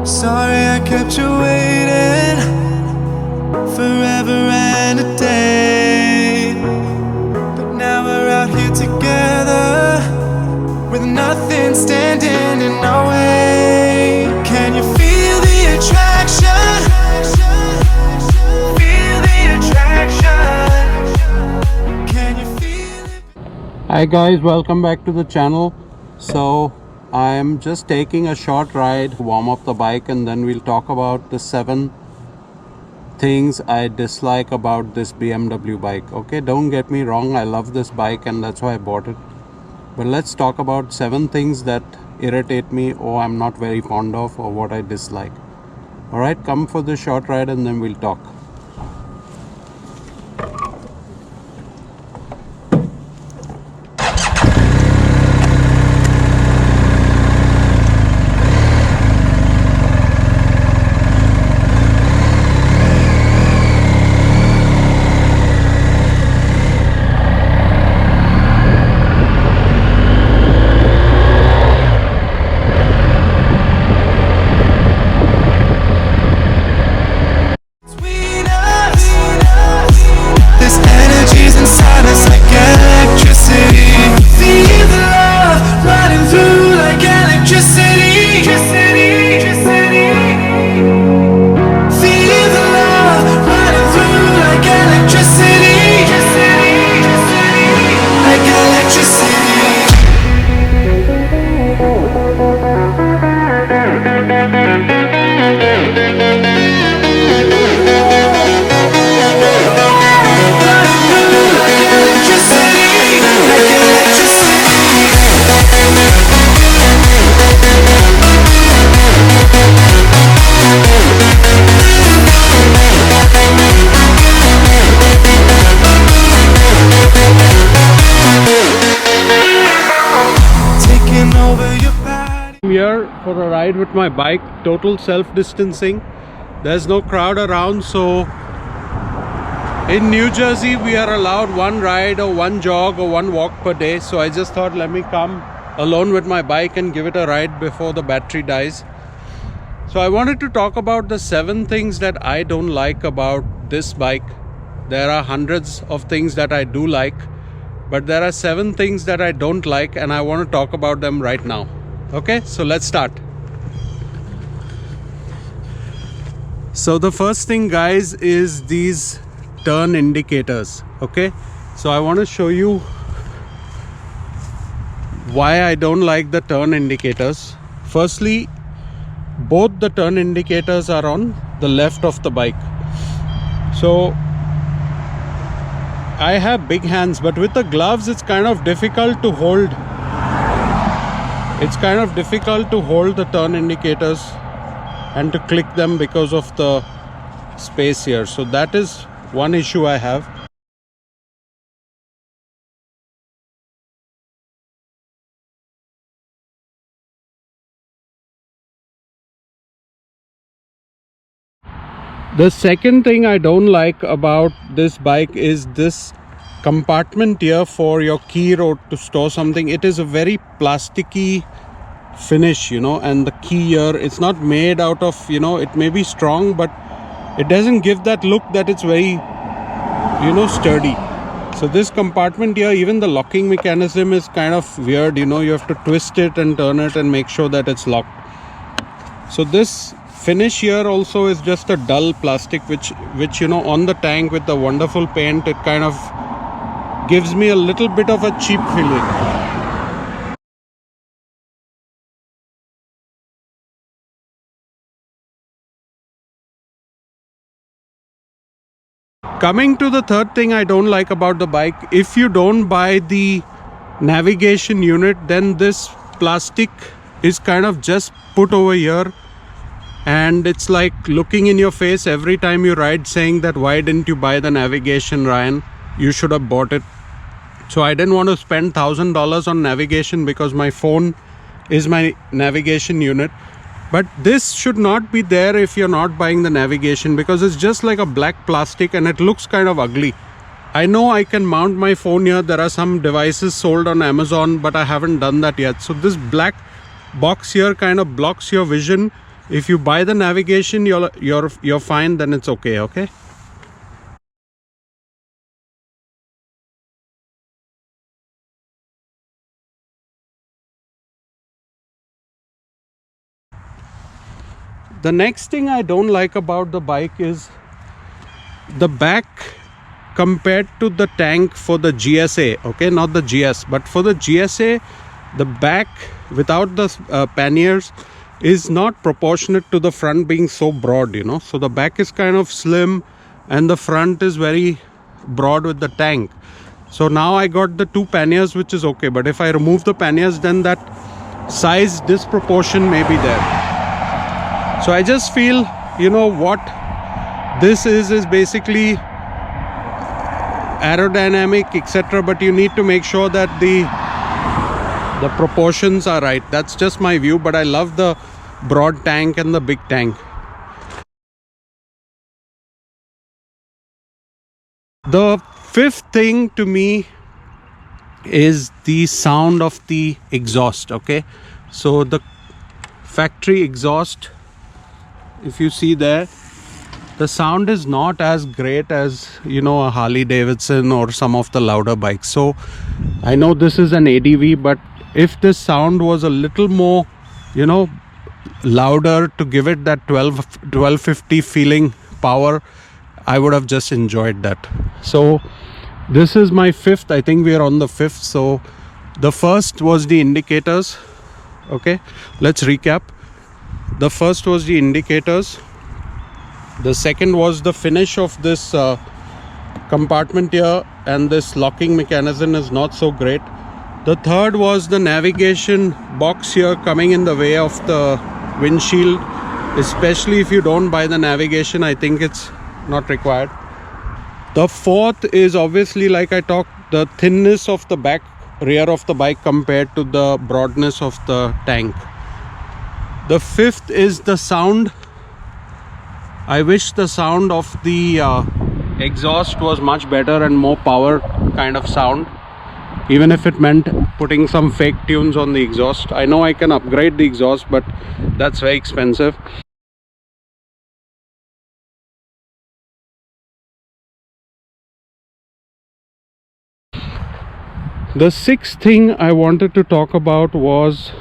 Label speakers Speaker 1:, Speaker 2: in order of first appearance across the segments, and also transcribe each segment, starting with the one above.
Speaker 1: Sorry I kept you waiting forever and a day, but now we're out here together with nothing standing in our way. Can you feel the attraction? Feel the attraction. Can you feel it?
Speaker 2: Hi guys, welcome back to the channel. So I'm just taking a short ride, warm up the bike, and then we'll talk about the 7 things I dislike about this BMW bike. Okay, don't get me wrong, I love this bike and that's why I bought it. But let's talk about 7 things that irritate me, or I'm not very fond of, or what I dislike. Alright, come for the short ride and then we'll talk.
Speaker 1: This energy's inside us like electricity. Feel the love running through like electricity. Feel the love running through like electricity. Like electricity.
Speaker 2: I'm here for a ride with my bike, total self-distancing. There's no crowd around, so in New Jersey we are allowed 1 ride or 1 jog or 1 walk per day. So I just thought, let me come alone with my bike and give it a ride before the battery dies. So I wanted to talk about the 7 things that I don't like about this bike. There are hundreds of things that I do like, but there are 7 things that I don't like, and I want to talk about them right now. Okay, so let's start. So the first thing, guys, is these turn indicators. Okay, so I want to show you why I don't like the turn indicators. Firstly, both the turn indicators are on the left of the bike. So I have big hands, but with the gloves it's kind of difficult to hold. It's kind of difficult to hold the turn indicators and to click them because of the space here. So that is one issue I have. The second thing I don't like about this bike is this compartment here for your key or to store something. It is a very plasticky finish, you know, and the key here, it's not made out of, you know, it may be strong, but it doesn't give that look that it's very, you know, sturdy. So this compartment here, even the locking mechanism is kind of weird, you know, you have to twist it and turn it and make sure that it's locked. So this finish here also is just a dull plastic, which you know, on the tank with the wonderful paint, it kind of gives me a little bit of a cheap feeling. Coming to the third thing I don't like about the bike, if you don't buy the navigation unit, then this plastic is kind of just put over here, and it's like looking in your face every time you ride, saying that why didn't you buy the navigation, Ryan? You should have bought it. So I didn't want to spend $1,000 on navigation because my phone is my navigation unit. But this should not be there if you're not buying the navigation, because it's just like a black plastic and it looks kind of ugly. I know I can mount my phone here. There are some devices sold on Amazon, but I haven't done that yet. So this black box here kind of blocks your vision If you buy the navigation, you're fine, then it's okay. Okay. The next thing I don't like about the bike is the back compared to the tank for the GSA. Okay, not the GS, but for the GSA, the back without the panniers is not proportionate to the front being so broad, you know. So the back is kind of slim and the front is very broad with the tank. So now I got the two panniers, which is okay, but if I remove the panniers, then that size disproportion may be there. So I just feel, you know, what this is basically aerodynamic, etc., but you need to make sure that the proportions are right. That's just my view, but I love the broad tank and the big tank. The fifth thing to me is the sound of the exhaust. Okay, so the factory exhaust, if you see there, the sound is not as great as, you know, a Harley Davidson or some of the louder bikes. So I know this is an ADV, but if this sound was a little more, you know, louder to give it that 1250 feeling power, I would have just enjoyed that. So this is my fifth. I think we are on the fifth. So the first was the indicators. Okay, let's recap. The first was the indicators. The second was the finish of this compartment here, and this locking mechanism is not so great. The third was the navigation box here coming in the way of the windshield, especially if you don't buy the navigation. I think it's not required. The fourth is obviously, like I talked, the thinness of the back rear of the bike compared to the broadness of the tank. The fifth is the sound. I wish the sound of the exhaust was much better and more power kind of sound, even if it meant putting some fake tunes on the exhaust. I know I can upgrade the exhaust, but that's very expensive. The sixth thing I wanted to talk about was,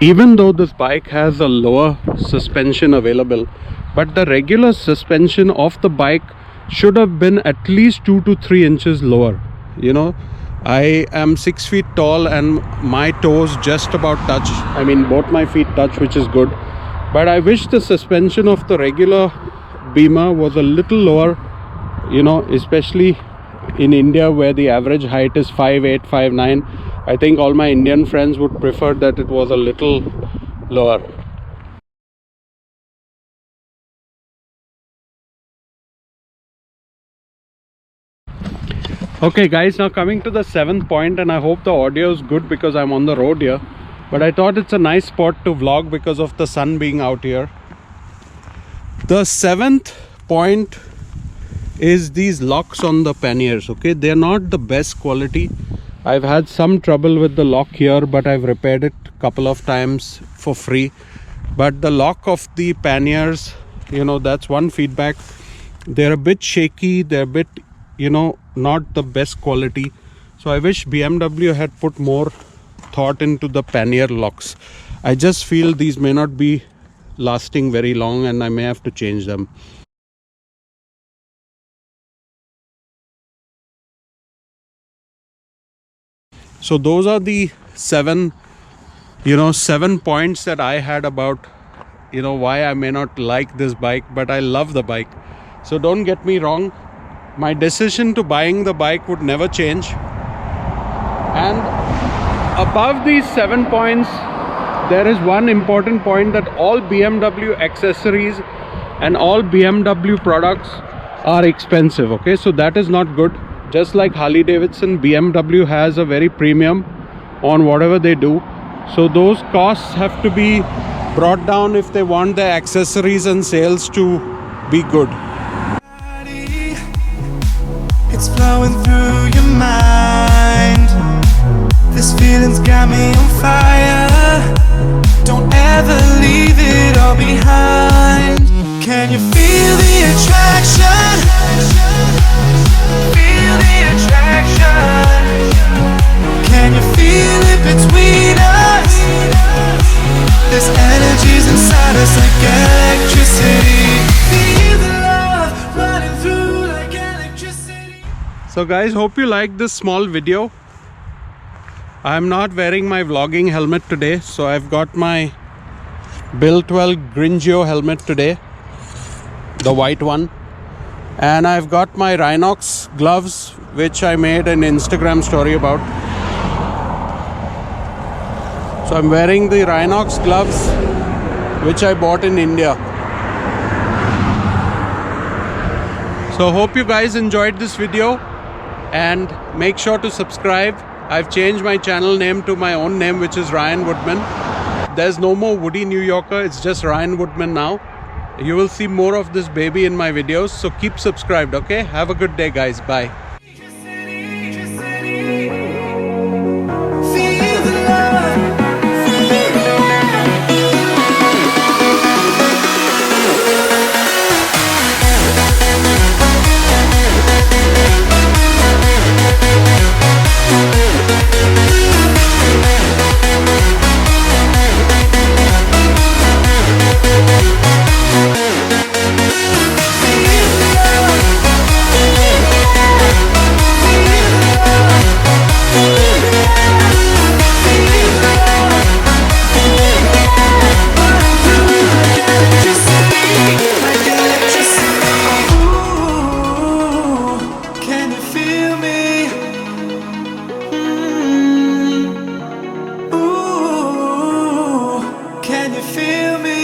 Speaker 2: even though this bike has a lower suspension available, but the regular suspension of the bike should have been at least 2 to 3 inches lower. You know, I am 6 feet tall and my toes just about touch. I mean, both my feet touch, which is good. But I wish the suspension of the regular Beamer was a little lower, you know, especially in India where the average height is 5'8", 5'9". I think all my Indian friends would prefer that it was a little lower. Okay guys, now coming to the seventh point, and I hope the audio is good because I'm on the road here, but I thought it's a nice spot to vlog because of the sun being out here. The seventh point is these locks on the panniers. Okay, they're not the best quality. I've had some trouble with the lock here, but I've repaired it a couple of times for free. But the lock of the panniers, you know, that's one feedback. They're a bit shaky, they're a bit, you know, not the best quality. So I wish BMW had put more thought into the pannier locks. I just feel these may not be lasting very long and I may have to change them. So those are the seven points that I had about, you know, why I may not like this bike, but I love the bike. So don't get me wrong, my decision to buying the bike would never change. And above these 7 points, there is one important point, that all BMW accessories and all BMW products are expensive. Okay, so that is not good. Just like Harley Davidson, BMW has a very premium on whatever they do. So those costs have to be brought down if they want their accessories and sales to be good.
Speaker 1: It's flowing through your mind. This feeling's got me on fire. don't ever leave it all behind. Can you feel the attraction? Feel the attraction. Can you feel it between us? This energy's inside us like electricity. Feel the love running through like electricity.
Speaker 2: So guys, hope you liked this small video. I'm not wearing my vlogging helmet today, so I've got my Bill 12 Gringio helmet today, the white one, and I've got my Rhinox gloves, which I made an Instagram story about. So I'm wearing the Rhinox gloves, which I bought in India. So hope you guys enjoyed this video, and make sure to subscribe. I've changed my channel name to my own name, which is Ryan Woodman. There's no more Woody New Yorker, it's just Ryan Woodman now. You will see more of this baby in my videos, so keep subscribed, okay? Have a good day, guys. Bye.
Speaker 1: Can you feel me?